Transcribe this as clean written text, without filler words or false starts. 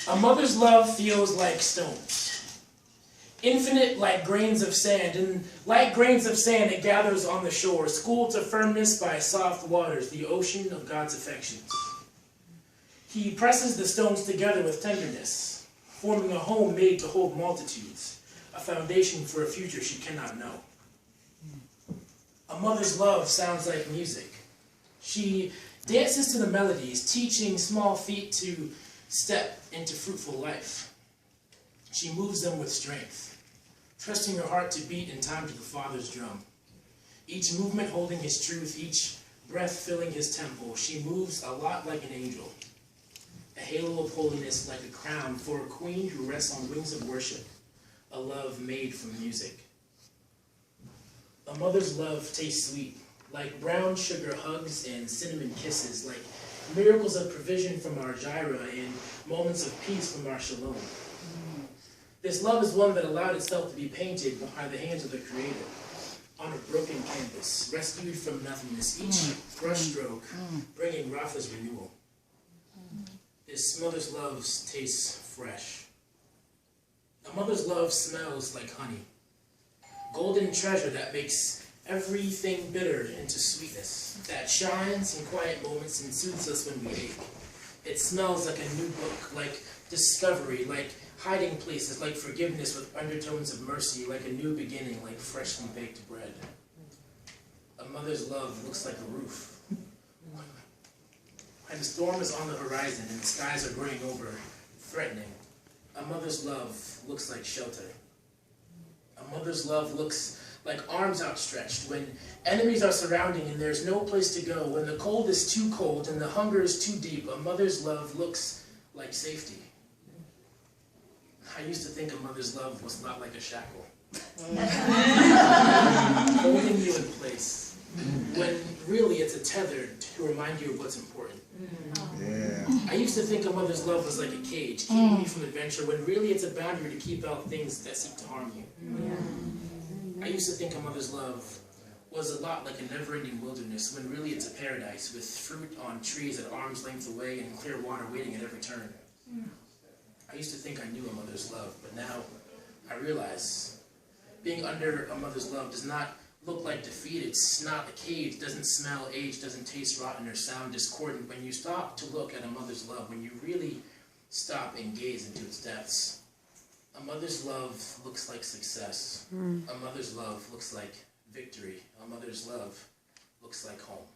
A mother's love feels like stones, infinite like grains of sand, and like grains of sand it gathers on the shore, schooled to firmness by soft waters, the ocean of God's affections. He presses the stones together with tenderness, forming a home made to hold multitudes, a foundation for a future she cannot know. A mother's love sounds like music. She dances to the melodies, teaching small feet to step into fruitful life. She moves them with strength, trusting her heart to beat in time to the Father's drum. Each movement holding his truth, each breath filling his temple. She moves a lot like an angel, a halo of holiness like a crown for a queen who rests on wings of worship, a love made from music. A mother's love tastes sweet, like brown sugar hugs and cinnamon kisses, like miracles of provision from our Jireh and moments of peace from our Shalom. This love is one that allowed itself to be painted by the hands of the Creator on a broken canvas, rescued from nothingness, each brushstroke bringing Rapha's renewal. This mother's love tastes fresh. A mother's love smells like honey, golden treasure that makes everything bitter into sweetness, that shines in quiet moments and soothes us when we ache. It smells like a new book, like discovery, like hiding places, like forgiveness with undertones of mercy, like a new beginning, like freshly baked bread. A mother's love looks like a roof. When the storm is on the horizon and the skies are graying over, threatening, a mother's love looks like shelter. A mother's love looks like arms outstretched when enemies are surrounding and there's no place to go, when the cold is too cold and the hunger is too deep. A mother's love looks like safety. I used to think a mother's love was not like a shackle, holding you in place, when really it's a tether to remind you of what's important. Yeah. I used to think a mother's love was like a cage, keeping you from adventure, when really it's a boundary to keep out things that seek to harm you. I used to think a mother's love was a lot like a never-ending wilderness, when really it's a paradise with fruit on trees at arm's length away and clear water waiting at every turn. I used to think I knew a mother's love, but now I realize being under a mother's love does not look like defeat. It's not a cage, doesn't smell age, doesn't taste rotten or sound discordant. When you stop to look at a mother's love, when you really stop and gaze into its depths, a mother's love looks like success. A mother's love looks like victory. A mother's love looks like home.